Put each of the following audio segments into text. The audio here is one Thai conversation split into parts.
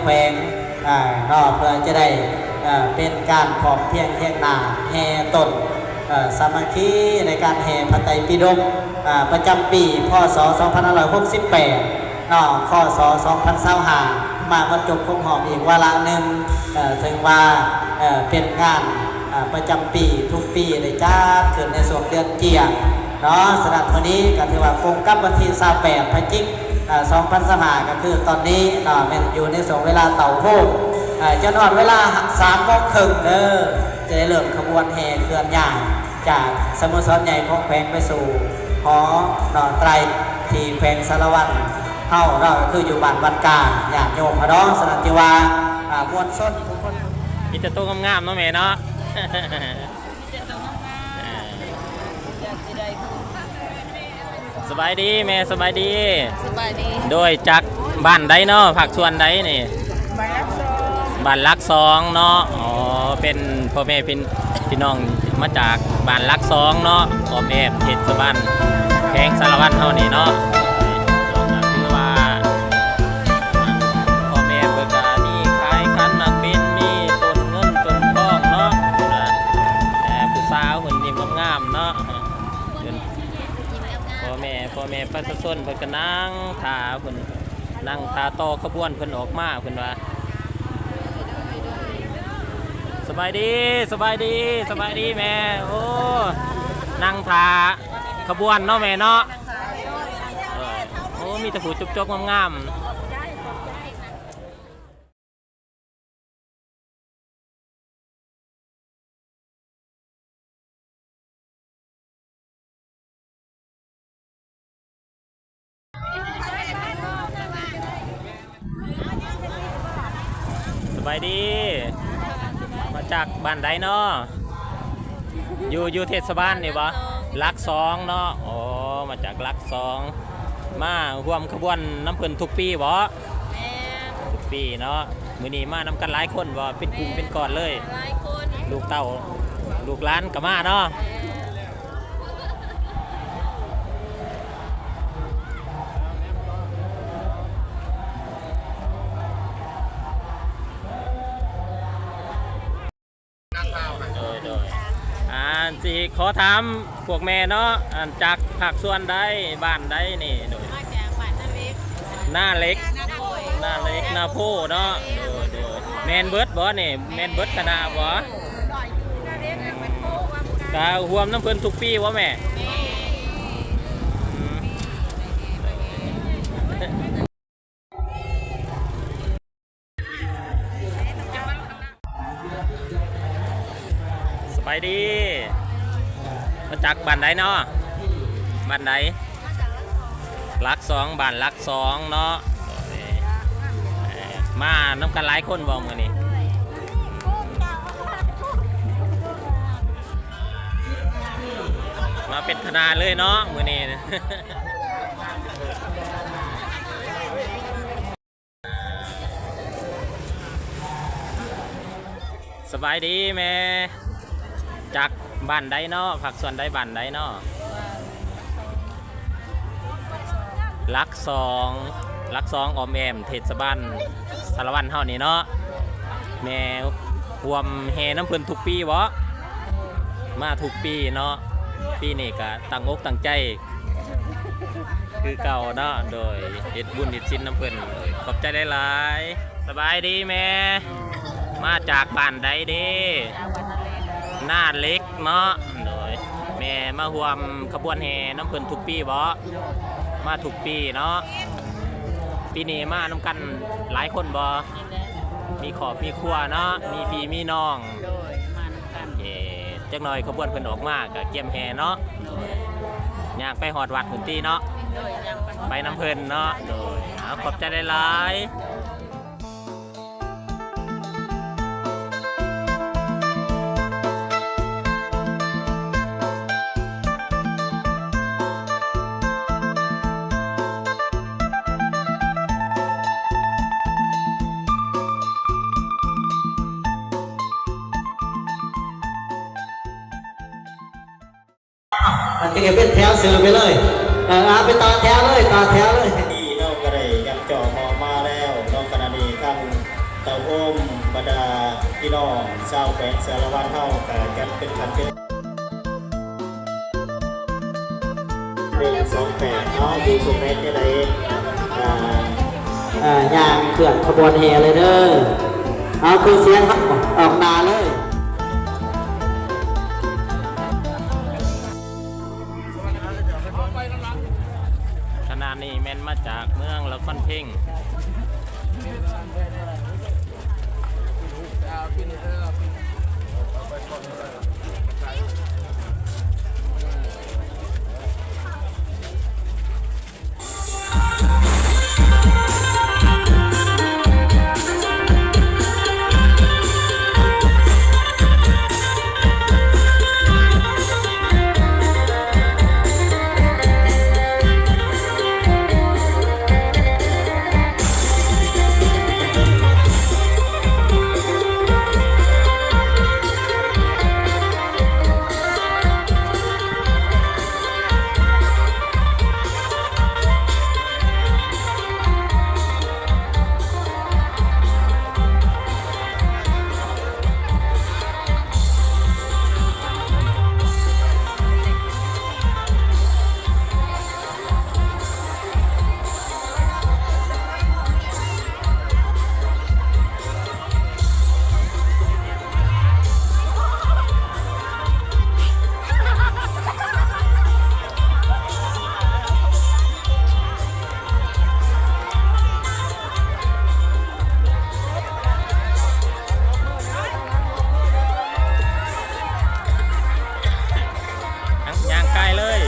แขวงนอกเพื่อจะได้เป็นการพร้อมเพียงเทียงนาแห่ต้นสามัคคีในการแห่พระไตรปิฎกประจำปีพศ 2568พศ 2025มาบรรจบคงหอมอีกวาระหนึ่งซึ่งว่าเป็นงานประจำปีทุกปีเลยจ้าเกิดในส่วนเดือนเกียรเนาะสำหรับวันนี้ก็ถือว่าคงกับวันที่28พฤศจิก2025ก็คือตอนนี้มันอยู่ในส่วนเวลาเต่าโพดจะนอนเวลา3 โมงครึ่งจะได้เริ่มขบวนแห่เคลื่อนย้ายจากสโมสรใหญ่ของแขวงไปสู่หอหนอนไตรที่แขวงสารวัตรเฮาเราก็คืออยู่บ้านวัดกลางญาติโยมพระน้องสนับจิวามวลชนทุกคนมีแต่ตัวงามๆเนาะแม่เนาะสบายดีแม่สบายดีโดยจากบ้านใดเนาะผักส่วนใดนี่บ้านลักสองเนาะอ๋อเป็นพ่อแม่พี่น้องมาจากบ้านลักสองเนาะพ่อแม่เทศบาลแขวงสารวัตรเฮานี่เนาะคือว่าพ่อแม่เพิ่นก็มีขายขันหมากเป็นมีต้นเงินต้นทองเนาะผู้สาวเพิ่นยิ้มงามๆเนาะพ่อแม่ประชาชนเพิ่นก็นั่งท่าเพิ่นนั่งท่าต่อขบวนเพิ่นออกมาเพิ่นว่าสบายดีแม่โอ้นั่งท่าขบวนเนาะแม่เนาะโอ้มีแต่ผู้จกๆงามสบายดีมาจากบ้านใดเนาะอยู่เทศบาลนี่บ่ลักสองเนาะอ๋อมาจากลักสองมาร่วมขบวนน้ำเพิ่นทุกปีบ่ทุกปีเนาะมื้อนี้มานำกันหลายคนบ่เป็นกลุ่มเป็นก้อนเลยลูกเต้าลูกหลานก็มาเนาะสิขอถามพวกแม่เนาะจากภาคส่วนใดบ้านใดนี่โดยหน้าเล็กนาโพเนาะโดยแมนเบิร์ดบ่นี่แมนเบิร์ดคณะบ่กะรวมน้ำเพิ่นทุกปีวะแม่สบายดีมาจากบ้านใดเนาะบ้านใดลักสองบ้านลักสองเนาะมาน้ำกันหลายคนบ่มื้อนี้มาเป็นคณะเลยเนาะมื้อนี้สบายดีแม่จากบ้านใดเนาะผักส่วนใดบ้านใดเนาะลักสองออมแอมเทศบาลสารวัตรเฮานี่เนาะแม่รวมแห่น้ำเพิ่นทุกปีบ่มาทุกปีเนาะปีนี้ก็ตั้งอกตั้งใจคือเก่าเนาะโดยเฮ็ดบุญเฮ็ดศีลน้ำเพิ่นขอบใจหลายๆสบายดีแม่มาจากบ้านใดเด้หน้าเล็กเนาะโดยแม่มาร่วมขบวนแห่น้ำเพิ่นทุกปีบ่มาทุกปีเนาะปีนี้มานำกันหลายคนบ่มีขอบมีครัวเนาะมีพี่มีน้องจักหน่อยขบวนเพิ่นออกมาก็เกี่ยมแห่เนาะย่างไปหอดวัดหุ่นตีเนาะไปน้ำเพิ่นเนาะโดยขอบใจหลายๆมันจะเป็นแถวเสือไปเลยไปต่อแถวเลยที่เราก็ได้ยังจ่อมอมาแล้วนอกขณะนี้ทาง พี่น้องชาวแขวงสารวัตรเฮาแต่กันเป็นพันเป็น128เนาะอยู่สุดแม่ที่ใดย่างเคลื่อนขบวนแห่เลยเด้อเอาคือเสียงครับออกนาเลยขณะนี้แม่นมาจากเมืองละครเพ่งย่างไกลเลย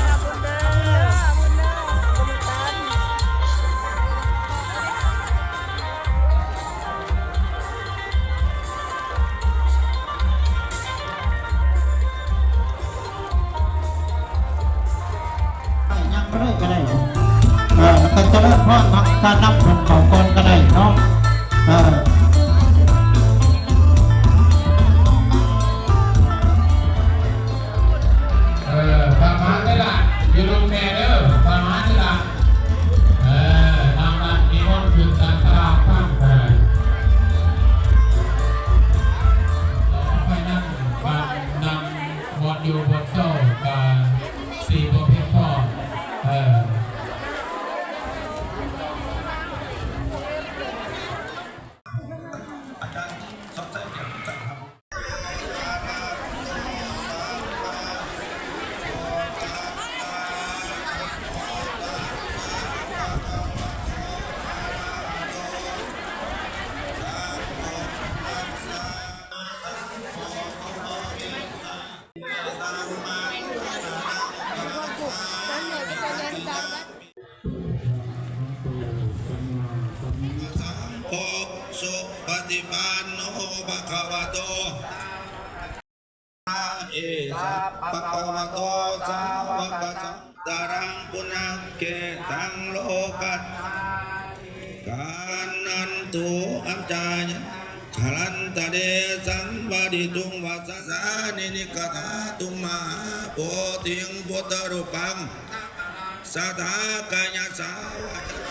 ยังก็ได้ก็จะเริ่มพอดการนำคนเขาก่อนก็ได้เนาะประมาณนี้ล่ะอยู่ตรงแม่เด้อประมาณนี้ล่ะทางนั้นมีคนขึ้นการตลาดข้างไปไปนั่งบ้านนำบอดอยู่บนโซ่กับ4ประเภทพ่อสุปฏิปันโนภะคะวะโตเอสะภะคะวะโตสาวกสังฆรังปุณเกตังโลกัสกานันตุอัจจายขลันตเดสังวาดิตุงวัสสานินิกถาตุมหาโพธิงพุทธรูปังสัทธากายสาวะ